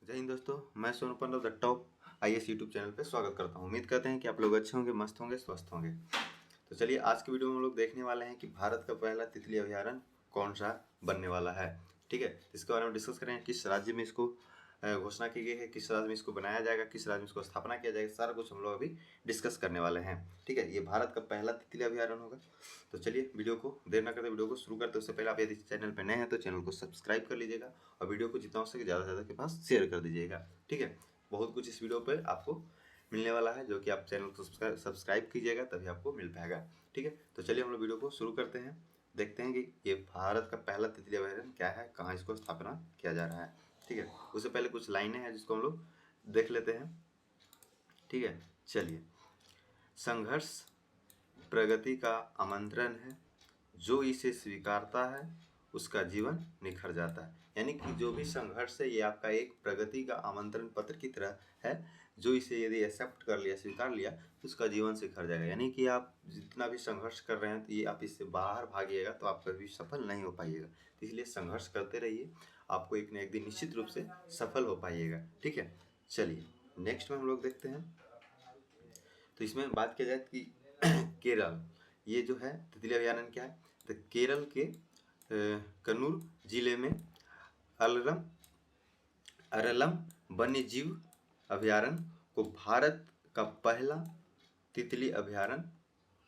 जय हिंद दोस्तों, मैं Sonu Pandav the top IAS YouTube channel पे स्वागत करता हूँ। उम्मीद करते हैं कि आप लोग अच्छे होंगे, मस्त होंगे, स्वस्थ होंगे। तो चलिए आज की वीडियो में हम लोग देखने वाले हैं कि भारत का पहला तितली अभयारण्य कौन सा बनने वाला है। ठीक है, इसके बारे में डिस्कस करेंगे। किस राज्य में इसको घोषणा की गई है, किस राज्य में इसको बनाया जाएगा, किस राज्य में इसको स्थापना किया जाएगा, सारा कुछ हम लोग अभी डिस्कस करने वाले हैं। ठीक है, ये भारत का पहला तितली अभयारण्य होगा। तो चलिए वीडियो को देर न करते वीडियो को शुरू करते। उससे पहले आप यदि चैनल पर नए हैं तो चैनल को सब्सक्राइब कर लीजिएगा और वीडियो को जितना हो सके ज़्यादा से ज़्यादा के पास शेयर कर दीजिएगा। ठीक है, बहुत कुछ इस वीडियो पर आपको मिलने वाला है जो कि आप चैनल को सब्सक्राइब कीजिएगा तभी आपको मिल पाएगा। ठीक है, तो चलिए हम लोग वीडियो को शुरू करते हैं। देखते हैं कि ये भारत का पहला तितली अभयारण्य क्या है, कहाँ इसको स्थापना किया जा रहा है। ठीक है, उससे पहले कुछ लाइनें हैं जिसको हम लोग देख लेते हैं। ठीक है, चलिए। संघर्ष प्रगति का आमंत्रण है, जो इसे स्वीकारता है उसका जीवन निखर जाता है। यानी कि जो भी संघर्ष है ये आपका एक प्रगति का आमंत्रण पत्र की तरह है। जो इसे यदि एक्सेप्ट कर लिया, स्वीकार लिया तो उसका जीवन सिखर जाएगा। यानी कि आप जितना भी संघर्ष कर रहे हैं तो ये आप इससे बाहर भागिएगा तो आप कभी सफल नहीं हो पाइएगा। तो इसलिए संघर्ष करते रहिए, आपको एक न एक दिन निश्चित रूप से सफल हो पाइएगा। ठीक है, चलिए नेक्स्ट में हम लोग देखते हैं। तो इसमें बात किया जाए कि केरल, ये जो है तितली अभयारण्य क्या है, तो केरल के कन्नूर जिले में अरलम अरलम वन्यजीव अभयारण्य को भारत का पहला तितली अभयारण्य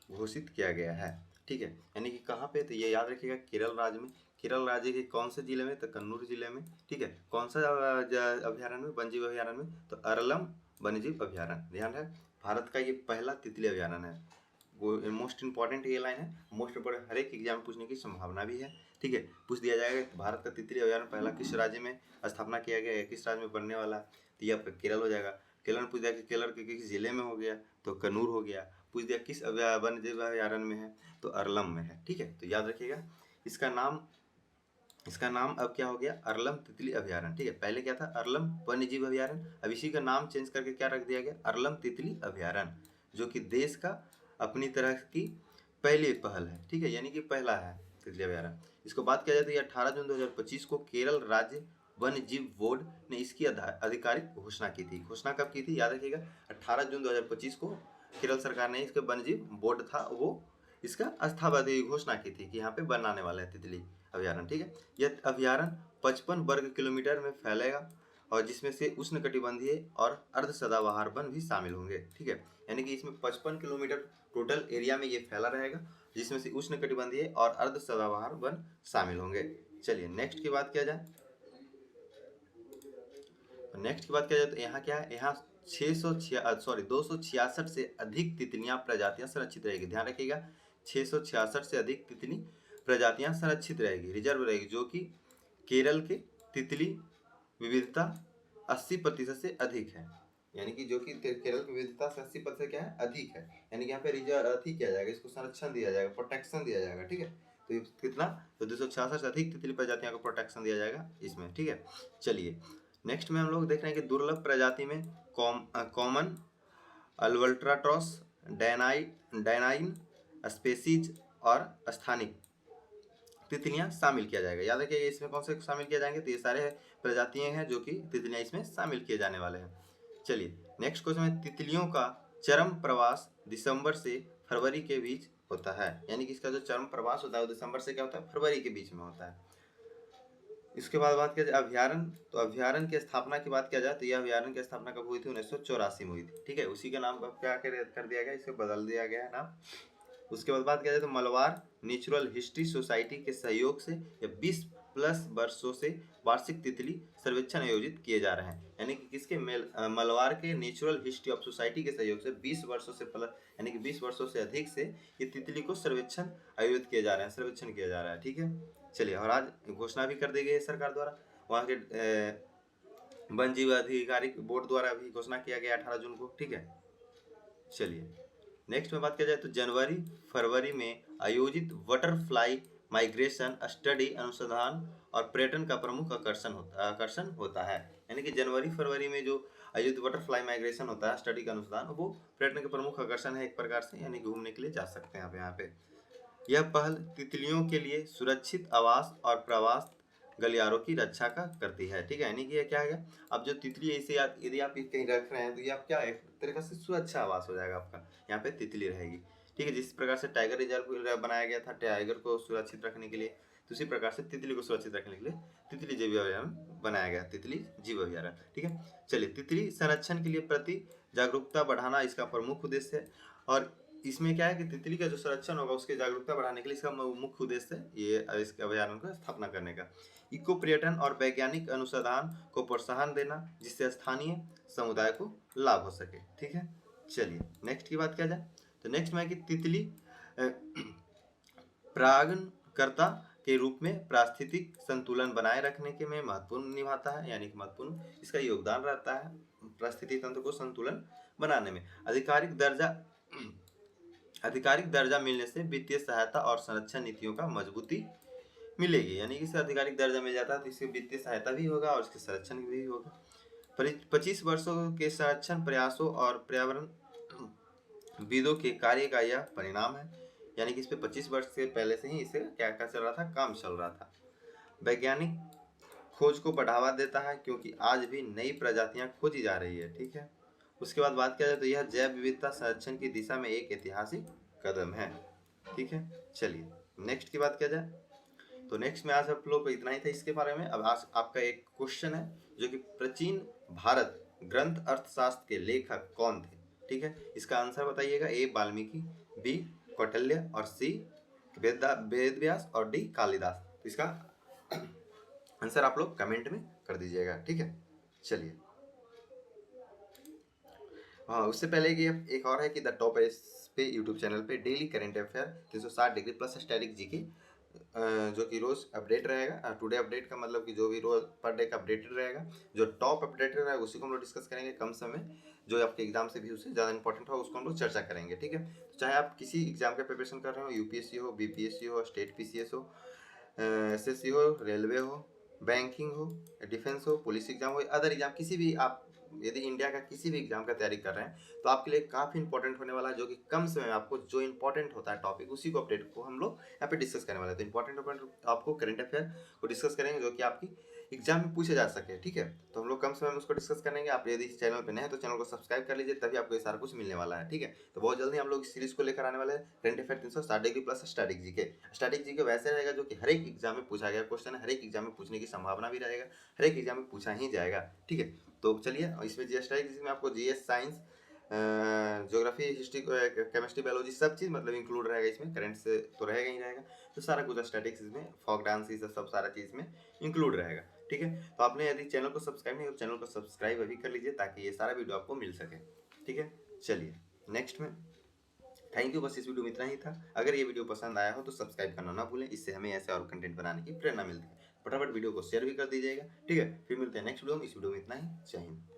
घोषित किया गया है। ठीक है, यानी कि कहाँ पे, तो ये याद रखिएगा केरल राज्य में। केरल राज्य के कौन से जिले में, तो कन्नूर जिले में। ठीक है, कौन सा अभयारण्य में, वन्यजीव अभयारण्य में, तो अरलम वन्यजीव अभयारण्य। ध्यान है, भारत का ये पहला तितली अभयारण्य है। वो मोस्ट इंपॉर्टेंट ये लाइन है, मोस्ट इंपॉर्टेंट, हर एक एग्जाम पूछने की संभावना भी है। ठीक है, पूछ दिया जाएगा कि भारत का तितली अभयारण्य पहला किस राज्य में स्थापना किया गया है, किस राज्य में बनने वाला है, तो ये आपका केरल हो जाएगा। केरल में पूछ दिया कि केरल के किस जिले में हो गया, तो कन्नूर हो गया। पूछ दिया किस वन्यजीव अभयारण्य में है, तो अरलम में है। ठीक है, तो याद रखिएगा इसका नाम अब क्या हो गया, अरलम तितली अभयारण्य। ठीक है, पहले क्या था, अरलम वन्यजीव अभयारण्य। अब इसी का नाम चेंज करके क्या रख दिया गया, अरलम तितली अभयारण्य, जो कि देश का अपनी तरह की पहली पहल है। ठीक है, यानी कि पहला है तितली अभयारण्य। इसको बात किया जाए तो ये 18 जून 2025 को केरल राज्य वन्य जीव बोर्ड ने इसकी आधिकारिक घोषणा की थी। घोषणा कब की थी, याद रखिएगा 18 जून 2025 को केरल सरकार ने, इसके वन्य जीव बोर्ड था वो, इसका स्थापना घोषणा की थी कि यहाँ पे बनाने वाला है तितली अभयारण्य। ठीक है, यह अभयारण्य 55 वर्ग किलोमीटर में फैलेगा और जिसमें से उष्णकटिबंधीय और अर्ध सदाबहार वन भी शामिल होंगे। ठीक है, यानी कि इसमें 55 किलोमीटर टोटल एरिया में ये फैला रहेगा, जिसमें से उष्णकटिबंधीय और अर्ध सदाबहार वन शामिल होंगे। चलिए नेक्स्ट की बात किया जाए। तो यहाँ क्या है, यहाँ 266 से अधिक तितलियां प्रजातियां संरक्षित रहेगी। ध्यान रखिएगा 666 से अधिक तितली प्रजातियां संरक्षित रहेगी, रिजर्व रहेगी, जो कि केरल के तितली विविधता 80% से अधिक है। यानी कि जो कि केरल की विविधता से 80% क्या है, अधिक है। यानी कि यहाँ पे रिजर्व किया जाएगा, इसको संरक्षण दिया जाएगा, प्रोटेक्शन दिया जाएगा। ठीक है, तो ये कितना, तो 266 से अधिक तितली प्रजातियों को प्रोटेक्शन दिया जाएगा इसमें। ठीक है, चलिए नेक्स्ट में हम लोग देख रहे हैं कि दुर्लभ प्रजाति में कॉमन अल्बट्राट्रॉस, डायनाइन स्पेसीज और स्थानिक तितलियां शामिल किया जाएगा। याद रखिए इसमें कौन से शामिल किए जाएंगे, तो ये सारे प्रजातियां हैं जो कि तितलियां इसमें शामिल किए जाने वाले हैं। चलिए नेक्स्ट क्वेश्चन है, तितलियों का चरम प्रवास दिसंबर से फरवरी के बीच होता है। यानी कि इसका जो चरम प्रवास होता है वो दिसंबर से क्या होता है, फरवरी के बीच में होता है। इसके बाद बात किया जाए अभ्यारण्य, तो अभ्यारण्य की स्थापना की बात किया जाए तो यह अभ्यारण्य की स्थापना कब हुई थी, 1984 में हुई थी। ठीक है, उसी का नाम अब क्या कर दिया गया, इसे बदल दिया गया है नाम। उसके बाद बात किया जाए तो मलबार नेचुरल हिस्ट्री सोसाइटी के सहयोग से या 20+ वर्षों से वार्षिक तितली सर्वेक्षण आयोजित किए जा रहे हैं। यानी कि किसके, मलबार के नेचुरल हिस्ट्री ऑफ सोसाइटी के सहयोग से 20 वर्षों से प्लस, यानी कि 20 वर्षों से अधिक से ये तितली को सर्वेक्षण आयोजित किए जा रहे हैं, सर्वेक्षण किया जा रहा है। ठीक है, चलिए, और आज घोषणा भी कर दी गई है सरकार द्वारा, वहाँ के वन जीव आधिकारिक बोर्ड द्वारा भी घोषणा किया गया 18 जून को। ठीक है, चलिए नेक्स्ट में बात किया जाए तो जनवरी फरवरी में आयोजित बटरफ्लाई माइग्रेशन स्टडी अनुसंधान और पर्यटन का प्रमुख आकर्षण होता है। यानी कि जनवरी फरवरी में जो आयोजित बटरफ्लाई माइग्रेशन होता है, स्टडी का अनुसंधान, वो पर्यटन के प्रमुख आकर्षण है एक प्रकार से, यानी घूमने के लिए जा सकते हैं आप यहाँ पे। यह पहल तितलियों के लिए सुरक्षित आवास और प्रवास गलियारों की रक्षा का करती है। ठीक है, यानी कि ये क्या है, अब जो तितली है इसे यदि आप कहीं रख रहे हैं तो ये आप क्या एक तरीके से सुरक्षा आवास हो जाएगा आपका, यहाँ पे तितली रहेगी। ठीक है, जिस प्रकार से टाइगर रिजर्व बनाया गया था टाइगर को सुरक्षित रखने के लिए, तो उसी प्रकार से तितली को सुरक्षित रखने के लिए तितली जीव अभयारण्य बनाया गया, तितली जीव अभयारण्य। ठीक है, चलिए, तितली संरक्षण के लिए प्रति जागरूकता बढ़ाना इसका प्रमुख उद्देश्य है। और इसमें क्या है कि तितली का जो संरक्षण होगा उसके जागरूकता बढ़ाने के लिए इसका मुख्य उद्देश्य है ये इसके अभयारण्य को स्थापना करने का। इको पर्यटन और वैज्ञानिक अनुसंधान को प्रोत्साहन देना जिससे स्थानीय समुदाय को लाभ हो सके। ठीक है, चलिए नेक्स्ट की बात किया जाए तो नेक्स्ट में है कि तितली परागणकर्ता के रूप में पारिस्थितिक संतुलन बनाए रखने के में महत्वपूर्ण निभाता है, यानी कि महत्वपूर्ण इसका योगदान रहता है पारिस्थितिक तंत्र को संतुलन बनाने में। आधिकारिक दर्जा मिलने से वित्तीय सहायता और संरक्षण नीतियों का मजबूती मिलेगी, यानी कि इसे आधिकारिक दर्जा मिल जाता है तो इसकी वित्तीय सहायता भी होगा और इसके संरक्षण भी होगा। 25 वर्षों के संरक्षण प्रयासों और पर्यावरण विदों के कार्य का यह परिणाम है, यानी कि इस पे 25 वर्ष से पहले से ही इसे क्या क्या चल रहा था, काम चल रहा था। वैज्ञानिक खोज को बढ़ावा देता है क्योंकि आज भी नई प्रजातियां खोजी जा रही है। ठीक है, उसके बाद बात किया जाए तो यह जैव विविधता संरक्षण की दिशा में एक ऐतिहासिक कदम है। ठीक है, चलिए नेक्स्ट की बात किया जाए तो नेक्स्ट में आज आप लोग को इतना ही था इसके बारे में। अब आज आपका एक क्वेश्चन है जो कि प्राचीन भारत ग्रंथ अर्थशास्त्र के लेखक कौन थे। ठीक है, इसका आंसर बताइएगा। ए वाल्मीकि, बी कौटिल्य और सी वेदव्यास और डी कालिदास। तो इसका आंसर आप लोग कमेंट में कर दीजिएगा। ठीक है, चलिए हाँ, उससे पहले कि एक और है कि द टॉप एस पे यूट्यूब चैनल पे daily current affair 360 degree plus static GK जो कि रोज अपडेट रहेगा। टुडे अपडेट का मतलब कि जो भी रोज पर डे का अपडेटेड रहेगा, जो टॉप अपडेटेड रहेगा उसी को हम लोग डिस्कस करेंगे कम समय, जो आपके एग्जाम से भी उससे ज़्यादा इंपॉर्टेंट हो उसको हम लोग चर्चा करेंगे। ठीक है, तो चाहे आप किसी एग्जाम का प्रिपरेशन कर रहे हो, यूपीएससी हो, बीपीएससी हो, स्टेट पीसीएस हो, एसएससी हो, रेलवे हो, बैंकिंग हो, डिफेंस हो, पुलिस एग्जाम हो, अदर एग्जाम किसी भी आप यदि इंडिया का किसी भी एग्जाम का तैयारी कर रहे हैं तो आपके लिए काफ़ी इंपॉर्टेंट होने वाला है, जो कि कम समय में आपको जो इंपॉर्टेंट होता है टॉपिक उसी को अपडेट को हम लोग यहाँ पे डिस्कस करने वाले हैं। तो इंपॉर्टेंट आपको करंट अफेयर को डिस्कस करेंगे जो कि आपकी एग्जाम में पूछे जा सके। ठीक है, तो हम लोग कम समय में उसको डिस्कस करेंगे। आप यदि इस चैनल पे नए हैं तो चैनल को सब्सक्राइब कर लीजिए, तभी आपको ये सारा कुछ मिलने वाला है। ठीक है, तो बहुत जल्दी हम लोग इस सीरीज को लेकर आने वाले हैं current affair 360 degree plus static GK. Static GK वैसे रहेगा जो कि हर एक एग्जाम में पूछा गया क्वेश्चन है, हर एक एग्जाम में पूछने की संभावना भी रहेगा, हर एक एग्जाम में पूछा ही जाएगा। ठीक है, तो चलिए इसमें जीएस स्टैटिक जिसमें आपको GS, science, geography, history, chemistry, biology सब चीज़ मतलब इंक्लूड रहेगा इसमें। करंट से तो रहेगा ही रहेगा, तो सारा कुछ स्टैटिक्स इसमें, फॉक डांस ये सब सारा चीज़ में इंक्लूड रहेगा। ठीक है, तो आपने यदि चैनल को सब्सक्राइब नहीं तो चैनल को सब्सक्राइब अभी कर लीजिए ताकि ये सारा वीडियो आपको मिल सके। ठीक है, चलिए नेक्स्ट में थैंक यू, बस इस वीडियो में इतना ही था। अगर ये वीडियो पसंद आया हो तो सब्सक्राइब करना ना भूलें, इससे हमें ऐसे और कंटेंट बनाने की प्रेरणा मिलती है। फटाफट वीडियो को शेयर भी कर दीजिएगा। ठीक है, फिर मिलते हैं नेक्स्ट वीडियो में। इस वीडियो में इतना ही, जय हिंद।